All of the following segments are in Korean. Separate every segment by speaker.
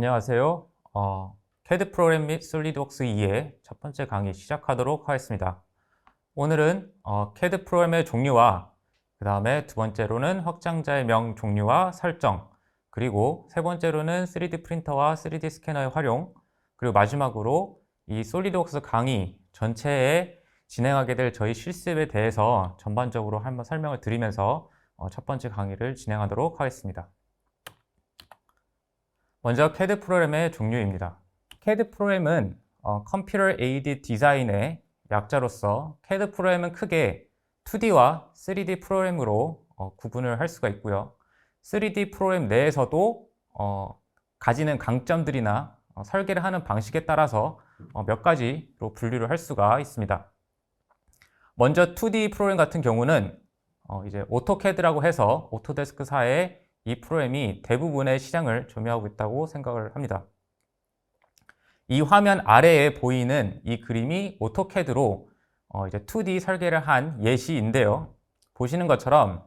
Speaker 1: 안녕하세요. CAD 프로그램 및 솔리드웍스 2의 첫 번째 강의 시작하도록 하겠습니다. 오늘은 CAD 프로그램의 종류와 그 다음에 두 번째로는 확장자의 명 종류와 설정, 그리고 세 번째로는 3D 프린터와 3D 스캐너의 활용, 그리고 마지막으로 이 솔리드웍스 강의 전체에 진행하게 될 저희 실습에 대해서 전반적으로 한번 설명을 드리면서 첫 번째 강의를 진행하도록 하겠습니다. 먼저 CAD 프로그램의 종류입니다. CAD 프로그램은 Computer Aided Design의 약자로서 CAD 프로그램은 크게 2D와 3D 프로그램으로 구분을 할 수가 있고요. 3D 프로그램 내에서도 가지는 강점들이나 설계를 하는 방식에 따라서 몇 가지로 분류를 할 수가 있습니다. 먼저 2D 프로그램 같은 경우는 이제 오토캐드라고 해서 오토데스크사의 이 프로그램이 대부분의 시장을 점유하고 있다고 생각을 합니다. 이 화면 아래에 보이는 이 그림이 오토캐드로 이제 2D 설계를 한 예시인데요. 보시는 것처럼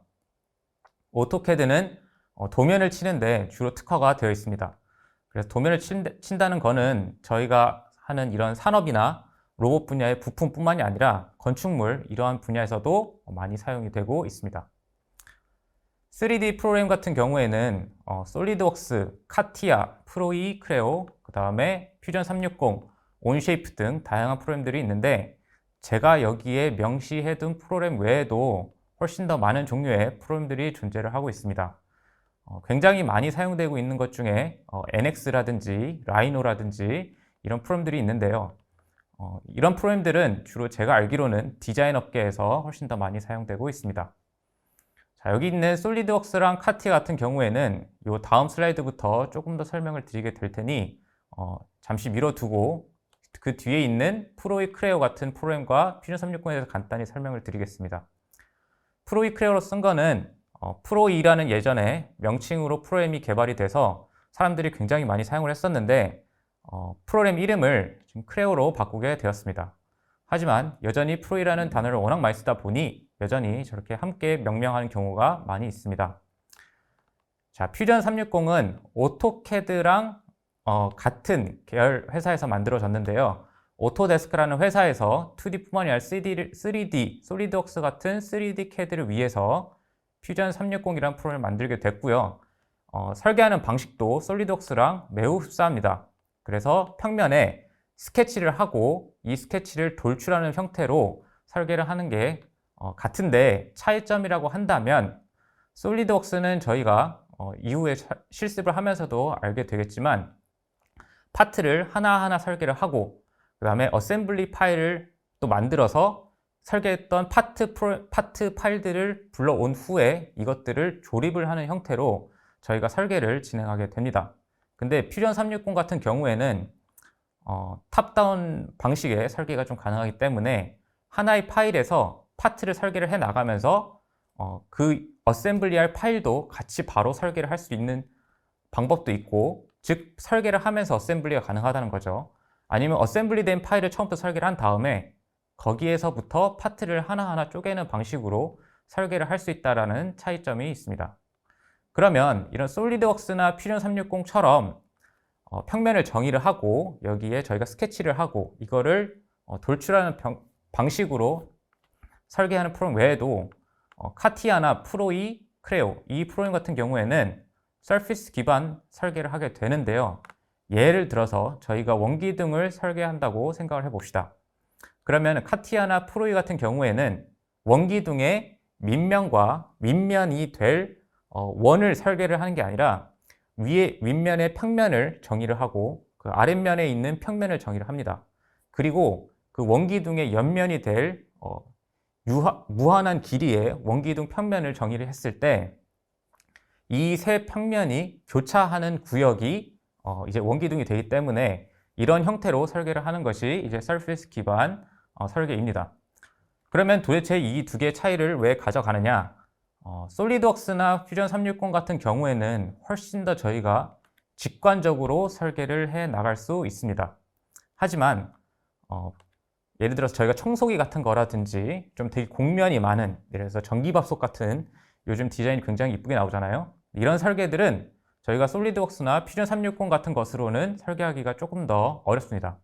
Speaker 1: 오토캐드는 도면을 치는데 주로 특화가 되어 있습니다. 그래서 도면을 친다는 거는 저희가 하는 이런 산업이나 로봇 분야의 부품뿐만이 아니라 건축물 이러한 분야에서도 많이 사용이 되고 있습니다. 3D 프로그램 같은 경우에는 솔리드웍스, 카티아, 프로2, 크레오, 그 다음에 퓨전 360, 온쉐이프 등 다양한 프로그램들이 있는데 제가 여기에 명시해둔 프로그램 외에도 훨씬 더 많은 종류의 프로그램들이 존재를 하고 있습니다. 굉장히 많이 사용되고 있는 것 중에 NX라든지 라이노라든지 이런 프로그램들이 있는데요. 이런 프로그램들은 주로 제가 알기로는 디자인 업계에서 훨씬 더 많이 사용되고 있습니다. 자, 여기 있는 솔리드웍스랑 카티아 같은 경우에는 이 다음 슬라이드부터 조금 더 설명을 드리게 될 테니 잠시 미뤄두고 그 뒤에 있는 프로2 크레오 같은 프로그램과 퓨전 360에 대해서 간단히 설명을 드리겠습니다. 프로2 크레오로 쓴 거는 프로2라는 예전에 명칭으로 프로그램이 개발이 돼서 사람들이 굉장히 많이 사용을 했었는데 프로그램 이름을 지금 크레오로 바꾸게 되었습니다. 하지만 여전히 프로2라는 단어를 워낙 많이 쓰다 보니 여전히 저렇게 함께 명명하는 경우가 많이 있습니다. 자, 퓨전 360은 오토캐드랑 같은 계열 회사에서 만들어졌는데요. 오토데스크라는 회사에서 2D뿐만이 아니라 3D, 솔리드웍스 같은 3D CAD를 위해서 퓨전 360이라는 프로그램을 만들게 됐고요. 설계하는 방식도 솔리드웍스랑 매우 흡사합니다. 그래서 평면에 스케치를 하고 이 스케치를 돌출하는 형태로 설계를 하는 게 같은데 차이점이라고 한다면 솔리드웍스는 저희가 이후에 실습을 하면서도 알게 되겠지만 파트를 하나하나 설계를 하고 그 다음에 어셈블리 파일을 또 만들어서 설계했던 파트 파일들을 불러온 후에 이것들을 조립을 하는 형태로 저희가 설계를 진행하게 됩니다. 근데 퓨전 360 같은 경우에는 탑다운 방식의 설계가 좀 가능하기 때문에 하나의 파일에서 파트를 설계를 해 나가면서 그 어셈블리 할 파일도 같이 바로 설계를 할 수 있는 방법도 있고, 즉 설계를 하면서 어셈블리가 가능하다는 거죠. 아니면 어셈블리 된 파일을 처음부터 설계를 한 다음에 거기에서부터 파트를 하나하나 쪼개는 방식으로 설계를 할 수 있다는 차이점이 있습니다. 그러면 이런 솔리드웍스나 퓨전 360처럼 평면을 정의를 하고 여기에 저희가 스케치를 하고 이거를 돌출하는 방식으로 설계하는 프로그램 외에도 카티아나 프로2, 크레오 이 프로그램 같은 경우에는 서피스 기반 설계를 하게 되는데요. 예를 들어서 저희가 원기둥을 설계한다고 생각을 해봅시다. 그러면 카티아나 프로2 같은 경우에는 원기둥의 밑면과 윗면이 될 원을 설계를 하는 게 아니라 위에 윗면의 평면을 정의를 하고 그 아랫면에 있는 평면을 정의를 합니다. 그리고 그 원기둥의 옆면이 될 무한한 길이의 원기둥 평면을 정의를 했을 때 이 세 평면이 교차하는 구역이 이제 원기둥이 되기 때문에 이런 형태로 설계를 하는 것이 이제 서피스 기반 설계입니다. 그러면 도대체 이 두 개의 차이를 왜 가져가느냐? 솔리드웍스나 퓨전 360 같은 경우에는 훨씬 더 저희가 직관적으로 설계를 해 나갈 수 있습니다. 하지만 예를 들어서 저희가 청소기 같은 거라든지 좀 되게 곡면이 많은, 예를 들어서 전기밥솥 같은 요즘 디자인이 굉장히 이쁘게 나오잖아요. 이런 설계들은 저희가 솔리드웍스나 퓨전 360 같은 것으로는 설계하기가 조금 더 어렵습니다.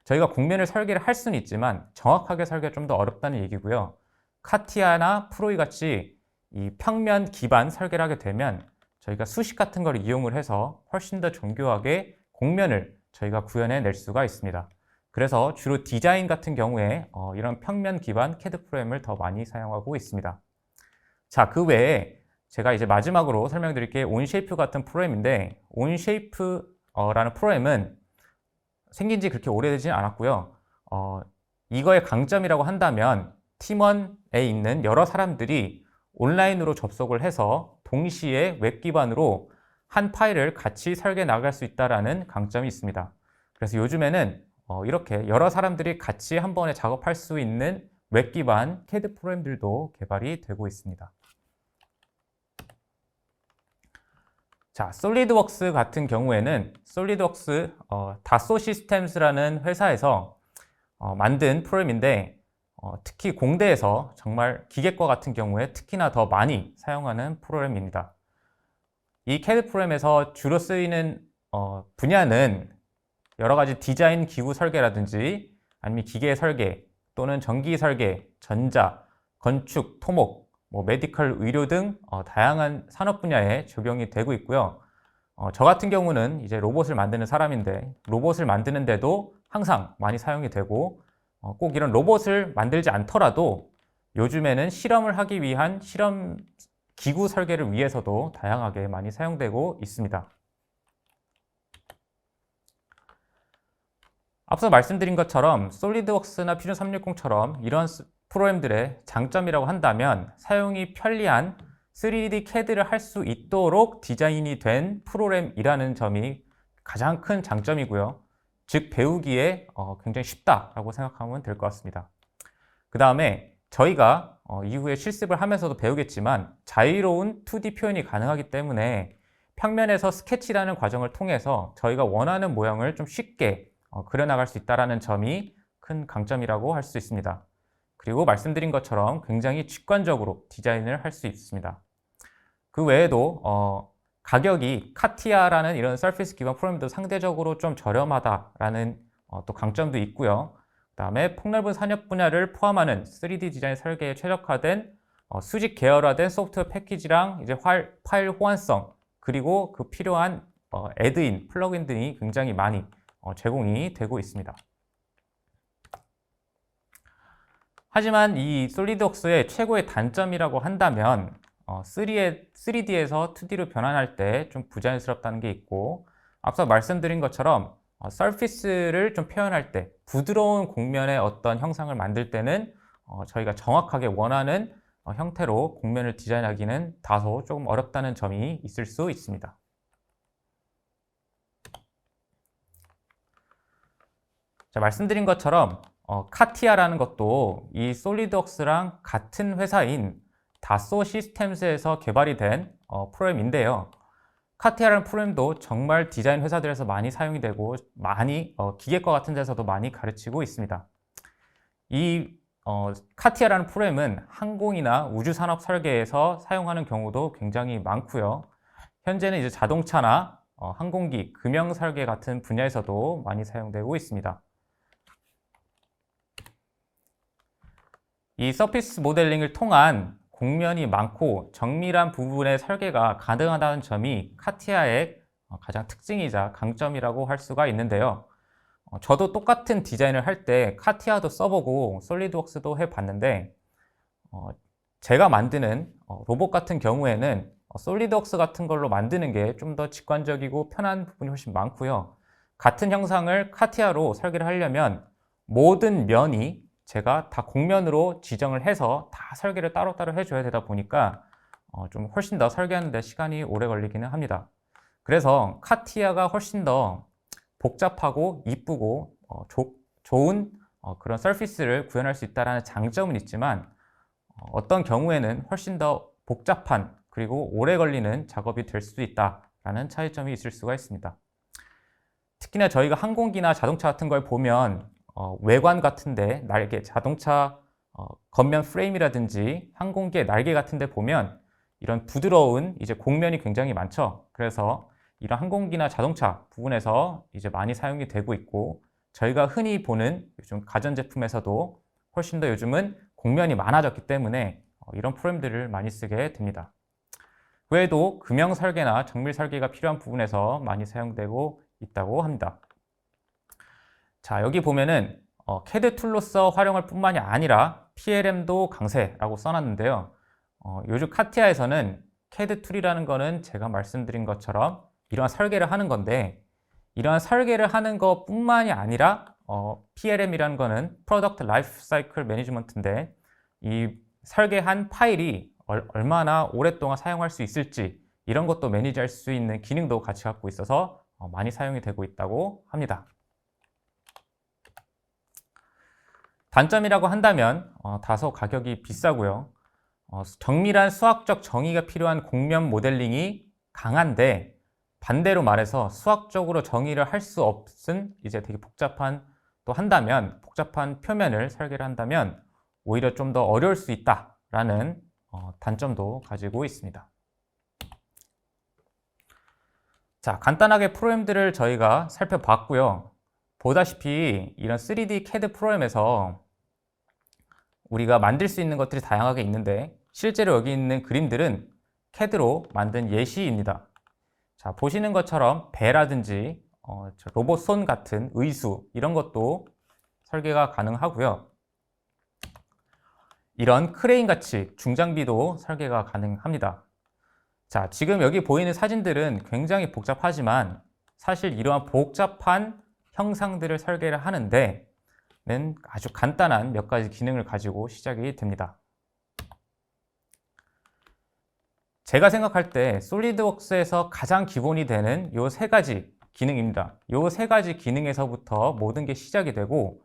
Speaker 1: 저희가 곡면을 설계를 할 수는 있지만 정확하게 설계가 좀 더 어렵다는 얘기고요. 카티아나 프로이 같이 이 평면 기반 설계를 하게 되면 저희가 수식 같은 걸 이용을 해서 훨씬 더 정교하게 곡면을 저희가 구현해 낼 수가 있습니다. 그래서 주로 디자인 같은 경우에 이런 평면 기반 CAD 프로그램을 더 많이 사용하고 있습니다. 자, 그 외에 제가 이제 마지막으로 설명드릴 게 온쉐이프 같은 프로그램인데, 온쉐이프라는 프로그램은 생긴 지 그렇게 오래되진 않았고요. 이거의 강점이라고 한다면 팀원에 있는 여러 사람들이 온라인으로 접속을 해서 동시에 웹 기반으로 한 파일을 같이 설계 나갈 수 있다는 강점이 있습니다. 그래서 요즘에는 이렇게 여러 사람들이 같이 한 번에 작업할 수 있는 웹 기반 CAD 프로그램들도 개발이 되고 있습니다. 자, 솔리드웍스 같은 경우에는 솔리드웍스 다소 시스템스라는 회사에서 만든 프로그램인데, 특히 공대에서 정말 기계과 같은 경우에 특히나 더 많이 사용하는 프로그램입니다. 이 CAD 프로그램에서 주로 쓰이는 분야는 여러 가지 디자인 기구 설계라든지 아니면 기계 설계 또는 전기 설계, 전자, 건축, 토목, 메디컬, 의료 등 다양한 산업 분야에 적용이 되고 있고요. 저 같은 경우는 이제 로봇을 만드는 사람인데 로봇을 만드는데도 항상 많이 사용이 되고, 꼭 이런 로봇을 만들지 않더라도 요즘에는 실험을 하기 위한 실험 기구 설계를 위해서도 다양하게 많이 사용되고 있습니다. 앞서 말씀드린 것처럼 솔리드웍스나 퓨전 360처럼 이런 프로그램들의 장점이라고 한다면 사용이 편리한 3D CAD를 할 수 있도록 디자인이 된 프로그램이라는 점이 가장 큰 장점이고요. 즉 배우기에 굉장히 쉽다라고 생각하면 될 것 같습니다. 그 다음에 저희가 이후에 실습을 하면서도 배우겠지만 자유로운 2D 표현이 가능하기 때문에 평면에서 스케치라는 과정을 통해서 저희가 원하는 모양을 좀 쉽게 그려나갈 수 있다는 점이 큰 강점이라고 할 수 있습니다. 그리고 말씀드린 것처럼 굉장히 직관적으로 디자인을 할 수 있습니다. 그 외에도 가격이 카티아라는 이런 서피스 기반 프로그램도 상대적으로 좀 저렴하다라는 또 강점도 있고요. 그 다음에 폭넓은 산업 분야를 포함하는 3D 디자인 설계에 최적화된 수직 계열화된 소프트웨어 패키지랑 이제 파일 호환성, 그리고 그 필요한 애드인, 플러그인 등이 굉장히 많이 제공이 되고 있습니다. 하지만 이 솔리드웍스의 최고의 단점이라고 한다면 3D에서 2D로 변환할 때 좀 부자연스럽다는 게 있고, 앞서 말씀드린 것처럼 서피스를 좀 표현할 때 부드러운 곡면의 어떤 형상을 만들 때는 저희가 정확하게 원하는 형태로 곡면을 디자인하기는 다소 조금 어렵다는 점이 있을 수 있습니다. 자, 말씀드린 것처럼 카티아라는 것도 이 솔리드웍스랑 같은 회사인 다소 시스템스에서 개발이 된 프로그램인데요. 카티아라는 프로그램도 정말 디자인 회사들에서 많이 사용이 되고 많이 기계과 같은 데서도 많이 가르치고 있습니다. 이 카티아라는 프로그램은 항공이나 우주산업 설계에서 사용하는 경우도 굉장히 많고요. 현재는 이제 자동차나 항공기, 금형 설계 같은 분야에서도 많이 사용되고 있습니다. 이 서피스 모델링을 통한 곡면이 많고 정밀한 부분의 설계가 가능하다는 점이 카티아의 가장 특징이자 강점이라고 할 수가 있는데요. 저도 똑같은 디자인을 할 때 카티아도 써보고 솔리드웍스도 해봤는데 제가 만드는 로봇 같은 경우에는 솔리드웍스 같은 걸로 만드는 게 좀 더 직관적이고 편한 부분이 훨씬 많고요. 같은 형상을 카티아로 설계를 하려면 모든 면이 제가 다 곡면으로 지정을 해서 다 설계를 따로따로 해줘야 되다 보니까 좀 훨씬 더 설계하는 데 시간이 오래 걸리기는 합니다. 그래서 카티아가 훨씬 더 복잡하고 이쁘고 좋은 그런 서피스를 구현할 수 있다는 장점은 있지만 어떤 경우에는 훨씬 더 복잡한 그리고 오래 걸리는 작업이 될 수도 있다라는 차이점이 있을 수가 있습니다. 특히나 저희가 항공기나 자동차 같은 걸 보면 외관 같은데 날개, 자동차 겉면 프레임이라든지 항공기의 날개 같은데 보면 이런 부드러운 이제 곡면이 굉장히 많죠. 그래서 이런 항공기나 자동차 부분에서 이제 많이 사용이 되고 있고, 저희가 흔히 보는 요즘 가전제품에서도 훨씬 더 요즘은 곡면이 많아졌기 때문에 이런 프레임들을 많이 쓰게 됩니다. 그 외에도 금형 설계나 정밀 설계가 필요한 부분에서 많이 사용되고 있다고 합니다. 자, 여기 보면은 CAD 툴로서 활용할 뿐만이 아니라 PLM도 강세라고 써놨는데요. 요즘 카티아에서는 CAD 툴이라는 거는 제가 말씀드린 것처럼 이러한 설계를 하는 건데, 이러한 설계를 하는 것 뿐만이 아니라 PLM이라는 거는 Product Life Cycle Management인데, 이 설계한 파일이 얼마나 오랫동안 사용할 수 있을지 이런 것도 매니지할 수 있는 기능도 같이 갖고 있어서 많이 사용이 되고 있다고 합니다. 단점이라고 한다면 다소 가격이 비싸고요. 정밀한 수학적 정의가 필요한 곡면 모델링이 강한데, 반대로 말해서 수학적으로 정의를 할 수 없은 이제 되게 복잡한 복잡한 표면을 설계를 한다면 오히려 좀 더 어려울 수 있다라는 단점도 가지고 있습니다. 자, 간단하게 프로그램들을 저희가 살펴봤고요. 보다시피 이런 3D CAD 프로그램에서 우리가 만들 수 있는 것들이 다양하게 있는데, 실제로 여기 있는 그림들은 CAD로 만든 예시입니다. 자, 보시는 것처럼 배라든지 로봇 손 같은 의수 이런 것도 설계가 가능하고요. 이런 크레인 같이 중장비도 설계가 가능합니다. 자, 지금 여기 보이는 사진들은 굉장히 복잡하지만 사실 이러한 복잡한 형상들을 설계를 하는데 는 아주 간단한 몇 가지 기능을 가지고 시작이 됩니다. 제가 생각할 때 솔리드웍스에서 가장 기본이 되는 요 세 가지 기능입니다. 요 세 가지 기능에서부터 모든 게 시작이 되고,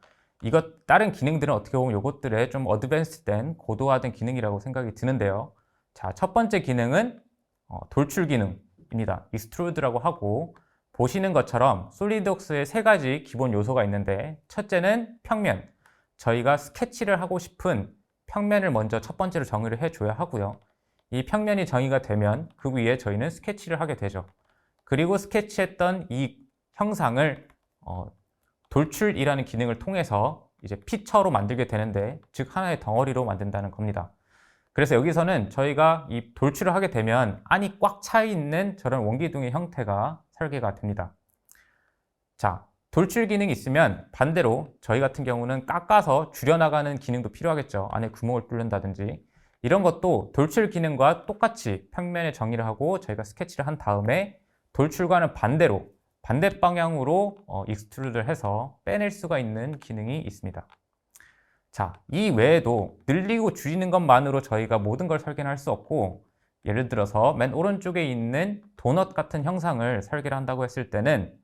Speaker 1: 다른 기능들은 어떻게 보면 요것들의 좀 어드밴스된 고도화된 기능이라고 생각이 드는데요. 자, 첫 번째 기능은 돌출 기능입니다. 익스트루드라고 하고, 보시는 것처럼 솔리드웍스에 세 가지 기본 요소가 있는데, 첫째는 평면. 저희가 스케치를 하고 싶은 평면을 먼저 첫 번째로 정의를 해줘야 하고요. 이 평면이 정의가 되면 그 위에 저희는 스케치를 하게 되죠. 그리고 스케치했던 이 형상을 돌출이라는 기능을 통해서 이제 피처로 만들게 되는데, 즉 하나의 덩어리로 만든다는 겁니다. 그래서 여기서는 저희가 이 돌출을 하게 되면 안이 꽉 차 있는 저런 원기둥의 형태가 설계가 됩니다. 자, 돌출 기능이 있으면 반대로 저희 같은 경우는 깎아서 줄여나가는 기능도 필요하겠죠. 안에 구멍을 뚫는다든지. 이런 것도 돌출 기능과 똑같이 평면에 정의를 하고 저희가 스케치를 한 다음에 돌출과는 반대로 반대 방향으로 익스트루드를 해서 빼낼 수가 있는 기능이 있습니다. 자, 이 외에도 늘리고 줄이는 것만으로 저희가 모든 걸 설계는 할 수 없고, 예를 들어서 맨 오른쪽에 있는 도넛 같은 형상을 설계를 한다고 했을 때는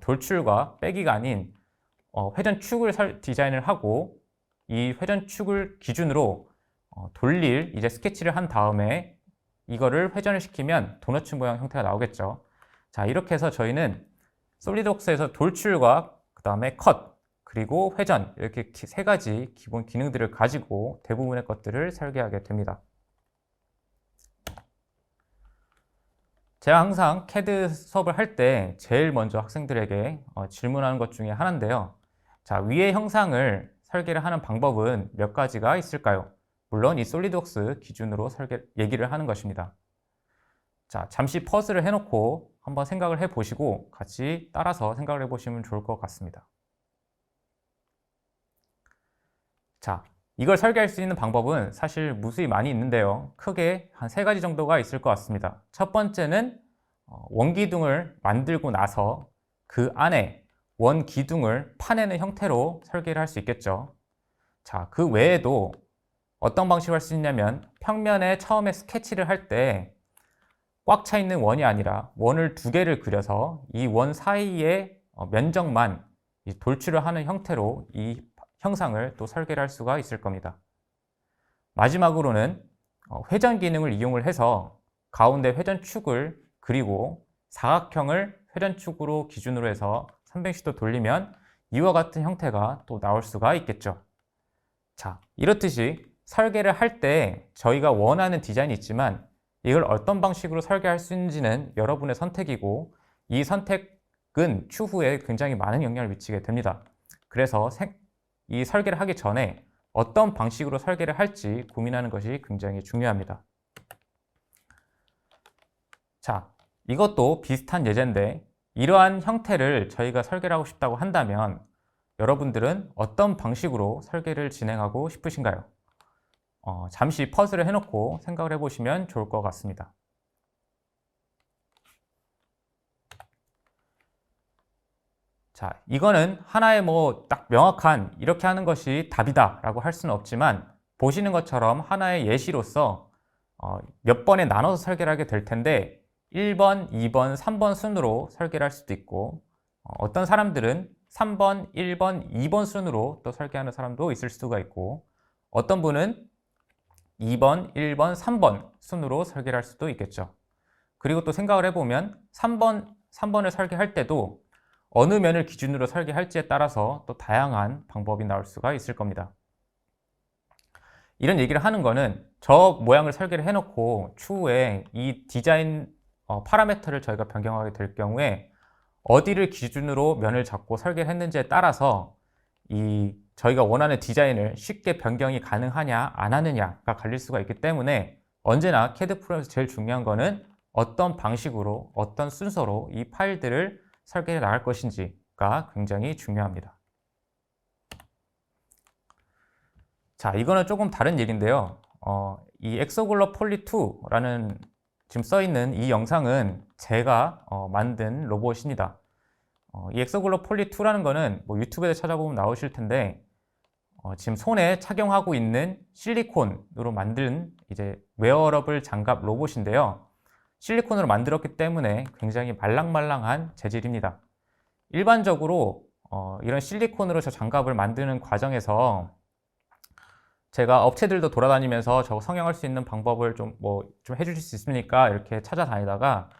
Speaker 1: 돌출과 빼기가 아닌 회전축을 디자인을 하고, 이 회전축을 기준으로 돌릴 이제 스케치를 한 다음에 이거를 회전을 시키면 도넛 모양 형태가 나오겠죠. 자, 이렇게 해서 저희는 솔리드웍스에서 돌출과 그 다음에 컷 그리고 회전 이렇게 세 가지 기본 기능들을 가지고 대부분의 것들을 설계하게 됩니다. 제가 항상 CAD 수업을 할 때 제일 먼저 학생들에게 질문하는 것 중에 하나인데요. 자, 위의 형상을 설계를 하는 방법은 몇 가지가 있을까요? 물론 이 솔리드웍스 기준으로 얘기를 하는 것입니다. 자, 잠시 퍼즐을 해놓고 한번 생각을 해보시고 같이 따라서 생각을 해보시면 좋을 것 같습니다. 자, 이걸 설계할 수 있는 방법은 사실 무수히 많이 있는데요. 크게 한 세 가지 정도가 있을 것 같습니다. 첫 번째는 원기둥을 만들고 나서 그 안에 원기둥을 파내는 형태로 설계를 할 수 있겠죠. 자, 그 외에도 어떤 방식으로 할 수 있냐면, 평면에 처음에 스케치를 할 때 꽉 차 있는 원이 아니라 원을 두 개를 그려서 이 원 사이의 면적만 돌출을 하는 형태로 이 형상을 또 설계를 할 수가 있을 겁니다. 마지막으로는 회전 기능을 이용을 해서 가운데 회전축을 그리고 사각형을 회전축으로 기준으로 해서 360도 돌리면 이와 같은 형태가 또 나올 수가 있겠죠. 자, 이렇듯이 설계를 할 때 저희가 원하는 디자인이 있지만 이걸 어떤 방식으로 설계할 수 있는지는 여러분의 선택이고, 이 선택은 추후에 굉장히 많은 영향을 미치게 됩니다. 그래서 이 설계를 하기 전에 어떤 방식으로 설계를 할지 고민하는 것이 굉장히 중요합니다. 자, 이것도 비슷한 예제인데 이러한 형태를 저희가 설계를 하고 싶다고 한다면 여러분들은 어떤 방식으로 설계를 진행하고 싶으신가요? 잠시 퍼즐을 해놓고 생각을 해보시면 좋을 것 같습니다. 자, 이거는 하나의 딱 명확한 이렇게 하는 것이 답이다 라고 할 수는 없지만 보시는 것처럼 하나의 예시로서 몇 번에 나눠서 설계를 하게 될 텐데 1번, 2번, 3번 순으로 설계를 할 수도 있고 어떤 사람들은 3번, 1번, 2번 순으로 또 설계하는 사람도 있을 수가 있고 어떤 분은 2번, 1번, 3번 순으로 설계를 할 수도 있겠죠. 그리고 또 생각을 해보면 3번을 설계할 때도 어느 면을 기준으로 설계할지에 따라서 또 다양한 방법이 나올 수가 있을 겁니다. 이런 얘기를 하는 거는 저 모양을 설계를 해놓고 추후에 이 디자인 파라미터를 저희가 변경하게 될 경우에 어디를 기준으로 면을 잡고 설계를 했는지에 따라서 저희가 원하는 디자인을 쉽게 변경이 가능하냐 안 하느냐가 갈릴 수가 있기 때문에 언제나 CAD 프로그램에서 제일 중요한 거는 어떤 방식으로 어떤 순서로 이 파일들을 설계해 나갈 것인지가 굉장히 중요합니다. 자, 이거는 조금 다른 얘기인데요. 이 엑소글러 폴리2라는 지금 써있는 이 영상은 제가 만든 로봇입니다. 이 엑소글러 폴리2라는 거는 유튜브에 찾아보면 나오실 텐데 지금 손에 착용하고 있는 실리콘으로 만든 이제 웨어러블 장갑 로봇인데요. 실리콘으로 만들었기 때문에 굉장히 말랑말랑한 재질입니다. 일반적으로 이런 실리콘으로 저 장갑을 만드는 과정에서 제가 업체들도 돌아다니면서 저거 성형할 수 있는 방법을 좀 해주실 수 있습니까? 이렇게 찾아다니다가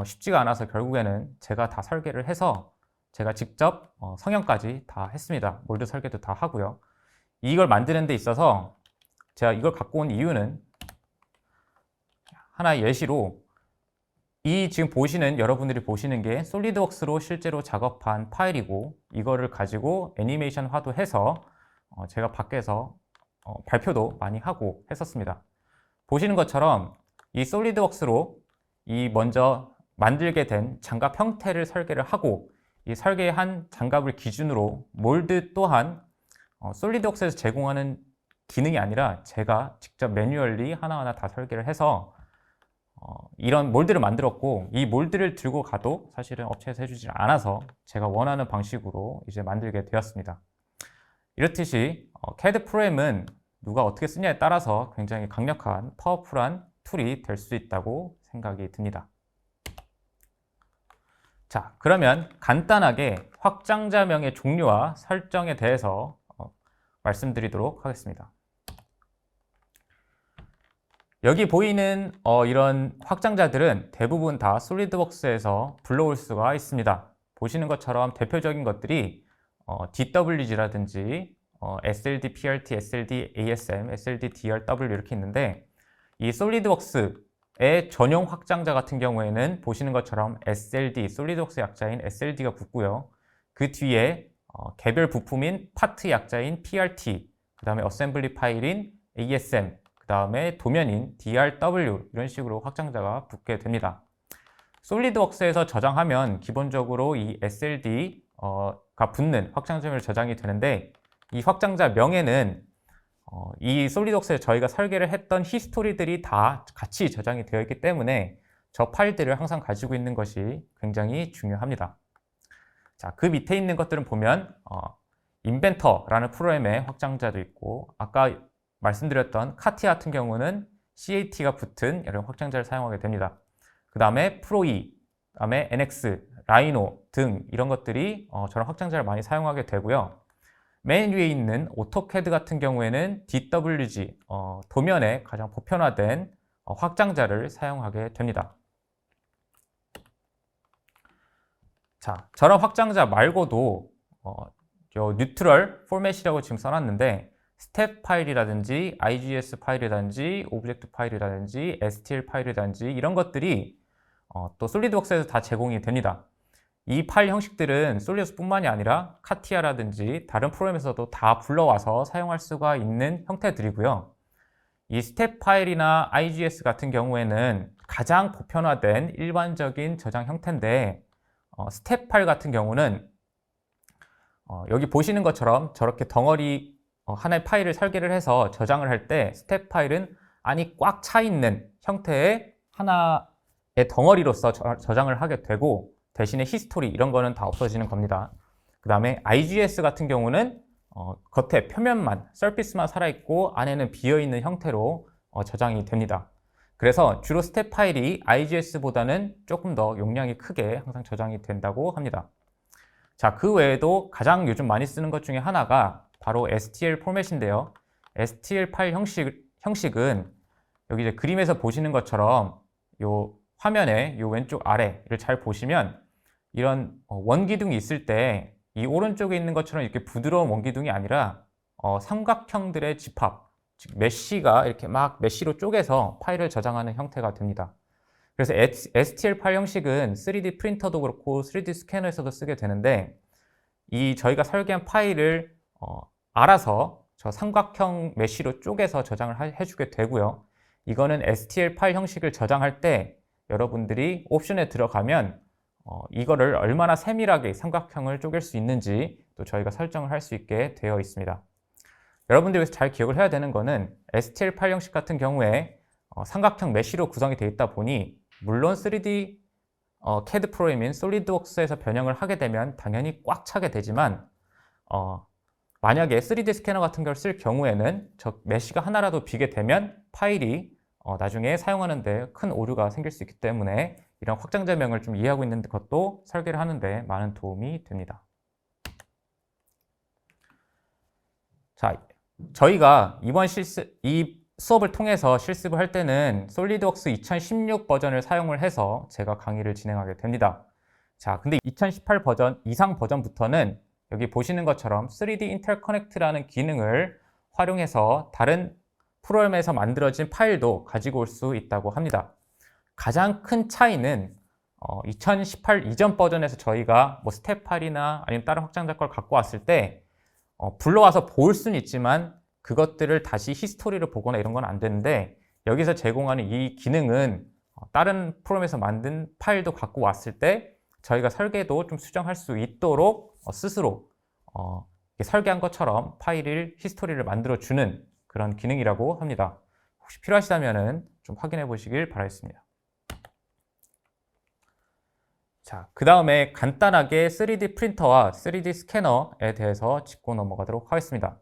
Speaker 1: 쉽지가 않아서 결국에는 제가 다 설계를 해서 제가 직접 성형까지 다 했습니다. 몰드 설계도 다 하고요. 이걸 만드는 데 있어서 제가 이걸 갖고 온 이유는 하나의 예시로 지금 여러분들이 보시는 게 솔리드웍스로 실제로 작업한 파일이고 이거를 가지고 애니메이션화도 해서 제가 밖에서 발표도 많이 하고 했었습니다. 보시는 것처럼 이 솔리드웍스로 먼저 만들게 된 장갑 형태를 설계를 하고 이 설계한 장갑을 기준으로 몰드 또한 솔리드웍스에서 제공하는 기능이 아니라 제가 직접 매뉴얼리 하나하나 다 설계를 해서 이런 몰드를 만들었고 이 몰드를 들고 가도 사실은 업체에서 해주지 않아서 제가 원하는 방식으로 이제 만들게 되었습니다. 이렇듯이 CAD 프로그램은 누가 어떻게 쓰냐에 따라서 굉장히 강력한 파워풀한 툴이 될 수 있다고 생각이 듭니다. 자, 그러면 간단하게 확장자명의 종류와 설정에 대해서 말씀드리도록 하겠습니다. 여기 보이는 이런 확장자들은 대부분 다 솔리드웍스에서 불러올 수가 있습니다. 보시는 것처럼 대표적인 것들이 DWG라든지 SLD, PRT, SLD, ASM, SLD, DRW 이렇게 있는데 이 솔리드웍스의 전용 확장자 같은 경우에는 보시는 것처럼 SLD, 솔리드웍스 약자인 SLD가 붙고요. 그 뒤에 개별 부품인 파트 약자인 PRT, 그 다음에 어셈블리 파일인 ASM, 그 다음에 도면인 DRW 이런 식으로 확장자가 붙게 됩니다. 솔리드웍스에서 저장하면 기본적으로 이 SLD가 붙는 확장자명을 저장이 되는데 이 확장자 명에는 이 솔리드웍스에 저희가 설계를 했던 히스토리들이 다 같이 저장이 되어 있기 때문에 저 파일들을 항상 가지고 있는 것이 굉장히 중요합니다. 자, 그 밑에 있는 것들은 보면 인벤터라는 프로그램의 확장자도 있고 아까 말씀드렸던 카티아 같은 경우는 CAT가 붙은 이런 확장자를 사용하게 됩니다. 그 다음에 프로E, 그 다음에 NX, 라이노 등 이런 것들이 저런 확장자를 많이 사용하게 되고요. 맨 위에 있는 오토캐드 같은 경우에는 DWG, 도면에 가장 보편화된 확장자를 사용하게 됩니다. 자, 저런 확장자 말고도 뉴트럴 포맷이라고 지금 써놨는데 스텝 파일이라든지 IGS 파일이라든지 오브젝트 파일이라든지 STL 파일이라든지 이런 것들이 또 솔리드웍스에서 다 제공이 됩니다. 이 파일 형식들은 솔리드뿐만이 아니라 카티아라든지 다른 프로그램에서도 다 불러와서 사용할 수가 있는 형태들이고요. 이 스텝 파일이나 IGS 같은 경우에는 가장 보편화된 일반적인 저장 형태인데, 스텝 파일 같은 경우는 여기 보시는 것처럼 저렇게 덩어리 하나의 파일을 설계를 해서 저장을 할 때 스텝 파일은 안이 꽉 차 있는 형태의 하나의 덩어리로서 저장을 하게 되고, 대신에 히스토리 이런 거는 다 없어지는 겁니다. 그 다음에 IGS 같은 경우는 겉에 표면만, 서피스만 살아있고 안에는 비어있는 형태로 저장이 됩니다. 그래서 주로 스텝 파일이 IGS보다는 조금 더 용량이 크게 항상 저장이 된다고 합니다. 자, 그 외에도 가장 요즘 많이 쓰는 것 중에 하나가 바로 STL 포맷인데요. STL 파일 형식은 여기 이제 그림에서 보시는 것처럼 요 화면의 요 왼쪽 아래를 잘 보시면 이런 원기둥이 있을 때 이 오른쪽에 있는 것처럼 이렇게 부드러운 원기둥이 아니라 삼각형들의 집합, 즉 메쉬가 이렇게 막 메쉬로 쪼개서 파일을 저장하는 형태가 됩니다. 그래서 STL 파일 형식은 3D 프린터도 그렇고 3D 스캐너에서도 쓰게 되는데, 이 저희가 설계한 파일을 알아서 저 삼각형 메쉬로 쪼개서 저장을 해주게 되고요. 이거는 STL 파일 형식을 저장할 때 여러분들이 옵션에 들어가면 이거를 얼마나 세밀하게 삼각형을 쪼갤 수 있는지 또 저희가 설정을 할 수 있게 되어 있습니다. 여러분들이 여기서 잘 기억을 해야 되는 거는 STL 파일 형식 같은 경우에 삼각형 메쉬로 구성이 되어 있다 보니, 물론 3D CAD 프로그램인 솔리드웍스에서 변형을 하게 되면 당연히 꽉 차게 되지만, 만약에 3D 스캐너 같은 걸 쓸 경우에는 저 메쉬가 하나라도 비게 되면 파일이 나중에 사용하는 데 큰 오류가 생길 수 있기 때문에 이런 확장자명을 좀 이해하고 있는 것도 설계를 하는데 많은 도움이 됩니다. 자, 저희가 이 수업을 통해서 실습을 할 때는 솔리드웍스 2016 버전을 사용을 해서 제가 강의를 진행하게 됩니다. 자, 근데 2018 버전 이상 버전부터는 여기 보시는 것처럼 3D 인터커넥트라는 기능을 활용해서 다른 프로그램에서 만들어진 파일도 가지고 올 수 있다고 합니다. 가장 큰 차이는 2018 이전 버전에서 저희가 뭐 스텝 파일이나 아니면 다른 확장자 걸 갖고 왔을 때 불러와서 볼 수는 있지만 그것들을 다시 히스토리를 보거나 이런 건 안 되는데, 여기서 제공하는 이 기능은 다른 프로그램에서 만든 파일도 갖고 왔을 때 저희가 설계도 좀 수정할 수 있도록 스스로 설계한 것처럼 파일을 히스토리를 만들어주는 그런 기능이라고 합니다. 혹시 필요하시다면 좀 확인해 보시길 바라겠습니다. 자, 그 다음에 간단하게 3D 프린터와 3D 스캐너에 대해서 짚고 넘어가도록 하겠습니다.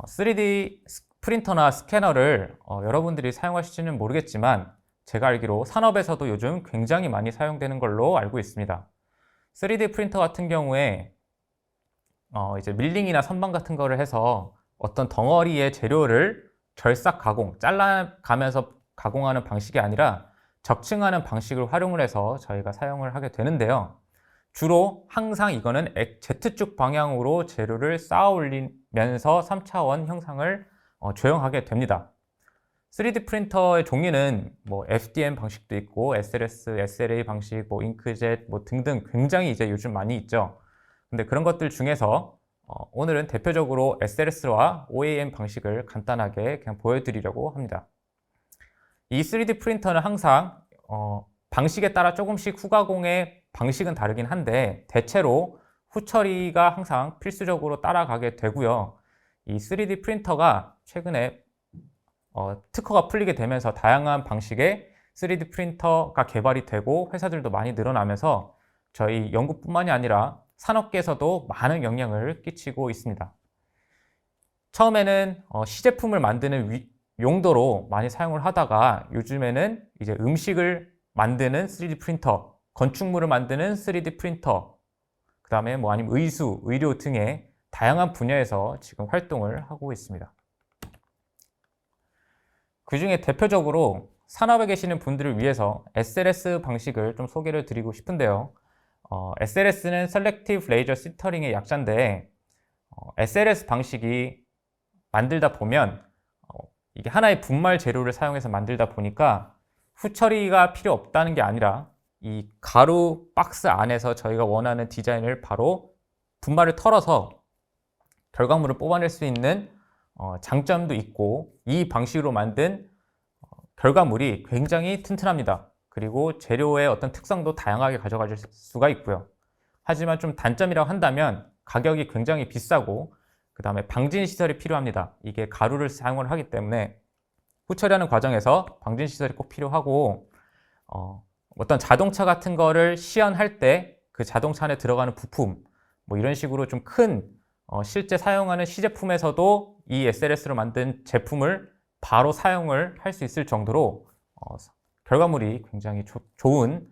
Speaker 1: 3D 프린터나 스캐너를 여러분들이 사용하실지는 모르겠지만 제가 알기로 산업에서도 요즘 굉장히 많이 사용되는 걸로 알고 있습니다. 3D 프린터 같은 경우에 이제 밀링이나 선반 같은 거를 해서 어떤 덩어리의 재료를 결삭 가공, 잘라가면서 가공하는 방식이 아니라 적층하는 방식을 활용을 해서 저희가 사용을 하게 되는데요. 주로 항상 이거는 Z축 방향으로 재료를 쌓아 올리면서 3차원 형상을 조형하게 됩니다. 3D 프린터의 종류는 뭐 FDM 방식도 있고 SLS, SLA 방식, 뭐 잉크젯 뭐 등등 굉장히 이제 요즘 많이 있죠. 근데 그런 것들 중에서 오늘은 대표적으로 SLS와 OAM 방식을 간단하게 그냥 보여드리려고 합니다. 이 3D 프린터는 항상 방식에 따라 조금씩 후가공의 방식은 다르긴 한데 대체로 후처리가 항상 필수적으로 따라가게 되고요. 이 3D 프린터가 최근에 특허가 풀리게 되면서 다양한 방식의 3D 프린터가 개발이 되고 회사들도 많이 늘어나면서 저희 연구뿐만이 아니라 산업계에서도 많은 영향을 끼치고 있습니다. 처음에는 시제품을 만드는 용도로 많이 사용을 하다가 요즘에는 이제 음식을 만드는 3D 프린터, 건축물을 만드는 3D 프린터, 그 다음에 뭐 아니면 의수, 의료 등의 다양한 분야에서 지금 활동을 하고 있습니다. 그 중에 대표적으로 산업에 계시는 분들을 위해서 SLS 방식을 좀 소개를 드리고 싶은데요. SLS는 Selective Laser Sinttering의 약자인데 SLS 방식이 만들다 보면 이게 하나의 분말 재료를 사용해서 만들다 보니까 후처리가 필요 없다는 게 아니라 이 가루 박스 안에서 저희가 원하는 디자인을 바로 분말을 털어서 결과물을 뽑아낼 수 있는 장점도 있고, 이 방식으로 만든 결과물이 굉장히 튼튼합니다. 그리고 재료의 어떤 특성도 다양하게 가져가실 수가 있고요. 하지만 좀 단점이라고 한다면 가격이 굉장히 비싸고, 그 다음에 방진 시설이 필요합니다. 이게 가루를 사용을 하기 때문에 후처리하는 과정에서 방진 시설이 꼭 필요하고, 어떤 자동차 같은 거를 시연할 때 그 자동차 안에 들어가는 부품, 뭐 이런 식으로 좀 큰 실제 사용하는 시제품에서도 이 SLS로 만든 제품을 바로 사용을 할 수 있을 정도로 결과물이 굉장히 좋은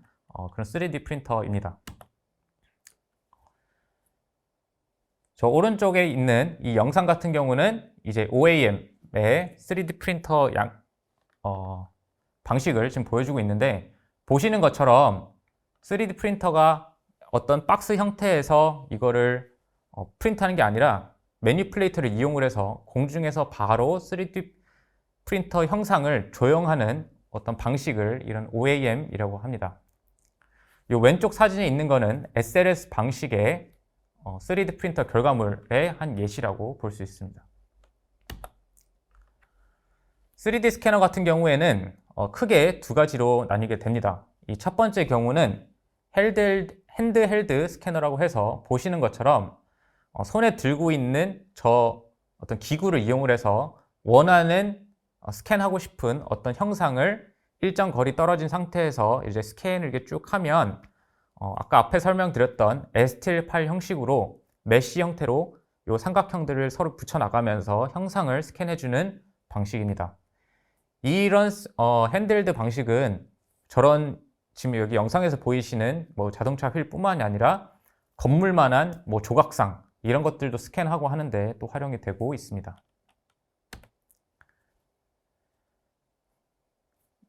Speaker 1: 그런 3D 프린터입니다. 저 오른쪽에 있는 이 영상 같은 경우는 이제 OAM의 3D 프린터 방식을 지금 보여주고 있는데, 보시는 것처럼 3D 프린터가 어떤 박스 형태에서 이거를 프린트하는 게 아니라 매니플레이터를 이용을 해서 공중에서 바로 3D 프린터 형상을 조형하는 어떤 방식을 이런 OAM이라고 합니다. 이 왼쪽 사진에 있는 거는 SLS 방식의 3D 프린터 결과물의 한 예시라고 볼 수 있습니다. 3D 스캐너 같은 경우에는 크게 두 가지로 나뉘게 됩니다. 이 첫 번째 경우는 핸드헬드 스캐너라고 해서 보시는 것처럼 손에 들고 있는 저 어떤 기구를 이용을 해서 원하는 스캔하고 싶은 어떤 형상을 일정 거리 떨어진 상태에서 이제 스캔을 이렇게 쭉 하면 아까 앞에 설명드렸던 STL 파일 형식으로 메쉬 형태로 이 삼각형들을 서로 붙여나가면서 형상을 스캔해주는 방식입니다. 이런 핸드헬드 방식은 저런 지금 여기 영상에서 보이시는 뭐 자동차 휠뿐만이 아니라 건물만한 뭐 조각상 이런 것들도 스캔하고 하는데 또 활용이 되고 있습니다.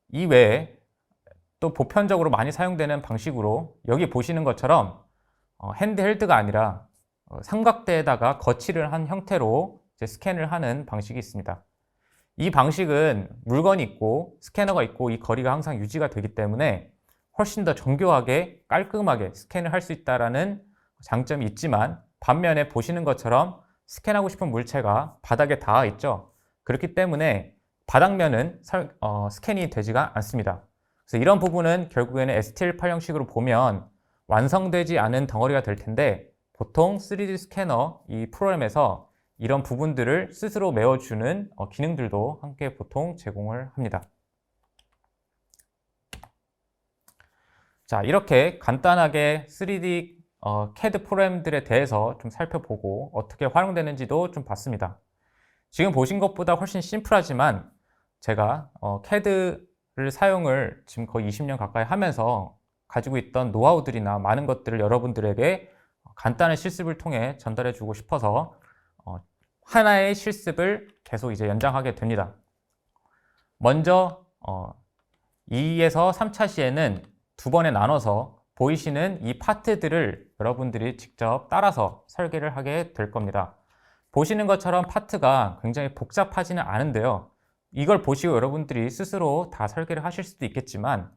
Speaker 1: 이외에 또 보편적으로 많이 사용되는 방식으로 여기 보시는 것처럼 핸드헬드가 아니라 삼각대에다가 거치를 한 형태로 이제 스캔을 하는 방식이 있습니다. 이 방식은 물건이 있고 스캐너가 있고 이 거리가 항상 유지가 되기 때문에 훨씬 더 정교하게 깔끔하게 스캔을 할 수 있다는 장점이 있지만, 반면에 보시는 것처럼 스캔하고 싶은 물체가 바닥에 닿아 있죠. 그렇기 때문에 바닥면은 스캔이 되지가 않습니다. 그래서 이런 부분은 결국에는 STL 파일 형식으로 보면 완성되지 않은 덩어리가 될 텐데, 보통 3D 스캐너 이 프로그램에서 이런 부분들을 스스로 메워주는 기능들도 함께 보통 제공을 합니다. 자, 이렇게 간단하게 3D CAD 프로그램들에 대해서 좀 살펴보고 어떻게 활용되는지도 좀 봤습니다. 지금 보신 것보다 훨씬 심플하지만 제가 CAD를 사용을 지금 거의 20년 가까이 하면서 가지고 있던 노하우들이나 많은 것들을 여러분들에게 간단한 실습을 통해 전달해 주고 싶어서 하나의 실습을 계속 이제 연장하게 됩니다. 먼저 2에서 3차 시에는 두 번에 나눠서 보이시는 이 파트들을 여러분들이 직접 따라서 설계를 하게 될 겁니다. 보시는 것처럼 파트가 굉장히 복잡하지는 않은데요. 이걸 보시고 여러분들이 스스로 다 설계를 하실 수도 있겠지만,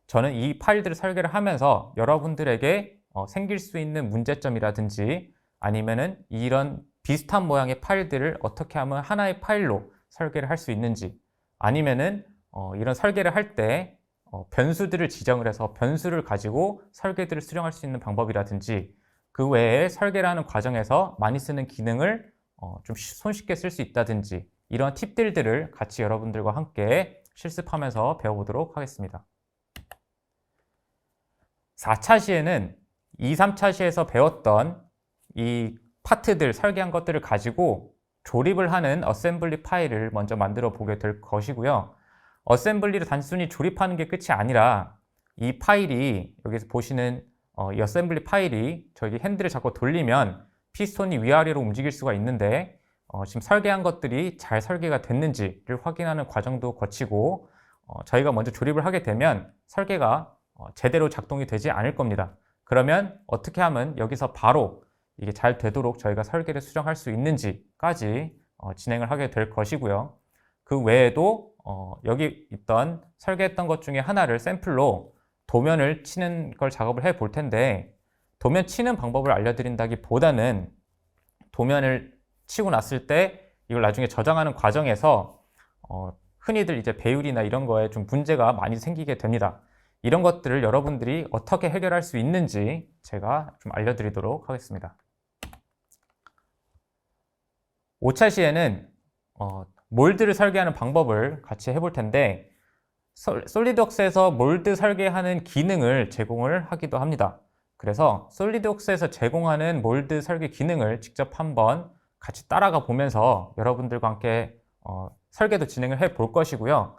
Speaker 1: 저는 이 파일들을 설계를 하면서 여러분들에게 생길 수 있는 문제점이라든지 아니면은 이런 비슷한 모양의 파일들을 어떻게 하면 하나의 파일로 설계를 할 수 있는지, 아니면은 이런 설계를 할 때 변수들을 지정을 해서 변수를 가지고 설계들을 수령할 수 있는 방법이라든지, 그 외에 설계를 하는 과정에서 많이 쓰는 기능을 좀 손쉽게 쓸 수 있다든지, 이런 팁들을 같이 여러분들과 함께 실습하면서 배워보도록 하겠습니다. 4차 시에는 2, 3차 시에서 배웠던 이 파트들, 설계한 것들을 가지고 조립을 하는 어셈블리 파일을 먼저 만들어 보게 될 것이고요. 어셈블리를 단순히 조립하는 게 끝이 아니라 이 파일이, 여기서 보시는 이 어셈블리 파일이 저기 핸들을 잡고 돌리면 피스톤이 위아래로 움직일 수가 있는데, 지금 설계한 것들이 잘 설계가 됐는지를 확인하는 과정도 거치고, 저희가 먼저 조립을 하게 되면 설계가 제대로 작동이 되지 않을 겁니다. 그러면 어떻게 하면 여기서 바로 이게 잘 되도록 저희가 설계를 수정할 수 있는지까지 진행을 하게 될 것이고요. 그 외에도 여기 있던 설계했던 것 중에 하나를 샘플로 도면을 치는 걸 작업을 해 볼 텐데, 도면 치는 방법을 알려드린다기보다는 도면을 치고 났을 때 이걸 나중에 저장하는 과정에서 흔히들 이제 배율이나 이런 거에 좀 문제가 많이 생기게 됩니다. 이런 것들을 여러분들이 어떻게 해결할 수 있는지 제가 좀 알려드리도록 하겠습니다. 5차 시에는 몰드를 설계하는 방법을 같이 해볼 텐데, 솔리드웍스에서 몰드 설계하는 기능을 제공을 하기도 합니다. 그래서 솔리드웍스에서 제공하는 몰드 설계 기능을 직접 한번 같이 따라가 보면서 여러분들과 함께 설계도 진행을 해 볼 것이고요.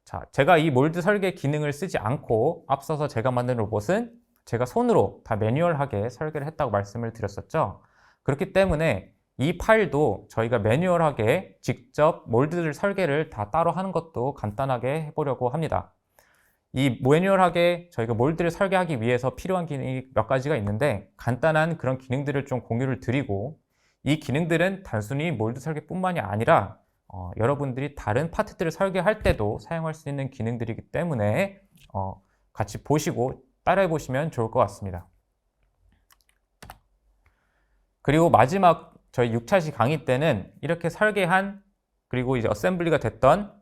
Speaker 1: 자, 제가 이 몰드 설계 기능을 쓰지 않고 앞서서 제가 만든 로봇은 제가 손으로 다 매뉴얼하게 설계를 했다고 말씀을 드렸었죠. 그렇기 때문에 이 파일도 저희가 매뉴얼하게 직접 몰드를 설계를 다 따로 하는 것도 간단하게 해보려고 합니다. 이 매뉴얼하게 저희가 몰드를 설계하기 위해서 필요한 기능이 몇 가지가 있는데, 간단한 그런 기능들을 좀 공유를 드리고, 이 기능들은 단순히 몰드 설계뿐만이 아니라 여러분들이 다른 파트들을 설계할 때도 사용할 수 있는 기능들이기 때문에 같이 보시고 따라해 보시면 좋을 것 같습니다. 그리고 마지막 저희 6차시 강의 때는 이렇게 설계한, 그리고 이제 어셈블리가 됐던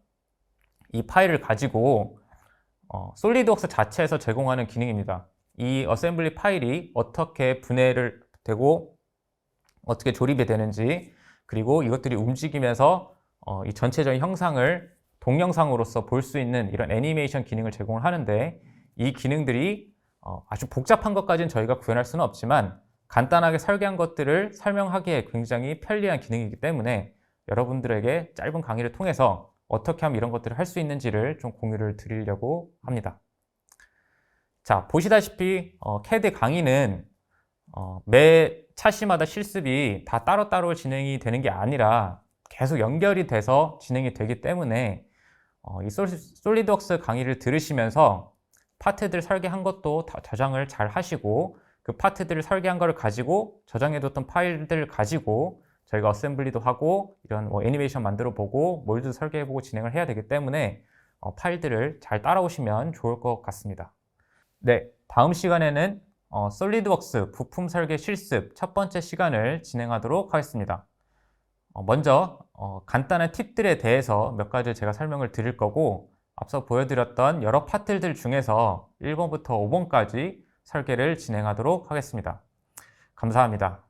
Speaker 1: 이 파일을 가지고 솔리드웍스 자체에서 제공하는 기능입니다. 이 어셈블리 파일이 어떻게 분해를 되고 어떻게 조립이 되는지, 그리고 이것들이 움직이면서 이 전체적인 형상을 동영상으로서 볼 수 있는 이런 애니메이션 기능을 제공을 하는데, 이 기능들이 아주 복잡한 것까지는 저희가 구현할 수는 없지만 간단하게 설계한 것들을 설명하기에 굉장히 편리한 기능이기 때문에 여러분들에게 짧은 강의를 통해서 어떻게 하면 이런 것들을 할 수 있는지를 좀 공유를 드리려고 합니다. 자, 보시다시피 CAD 강의는 매 차시마다 실습이 다 따로따로 진행이 되는 게 아니라 계속 연결이 돼서 진행이 되기 때문에 이 솔리드웍스 강의를 들으시면서 파트들 설계한 것도 다 저장을 잘 하시고, 그 파트들을 설계한 거를 가지고 저장해뒀던 파일들을 가지고 저희가 어셈블리도 하고 이런 애니메이션 만들어 보고 몰드 설계해 보고 진행을 해야 되기 때문에 파일들을 잘 따라오시면 좋을 것 같습니다. 네, 다음 시간에는 솔리드웍스 부품 설계 실습 첫 번째 시간을 진행하도록 하겠습니다. 먼저 간단한 팁들에 대해서 몇 가지 제가 설명을 드릴 거고, 앞서 보여드렸던 여러 파트들 중에서 1번부터 5번까지 설계를 진행하도록 하겠습니다. 감사합니다.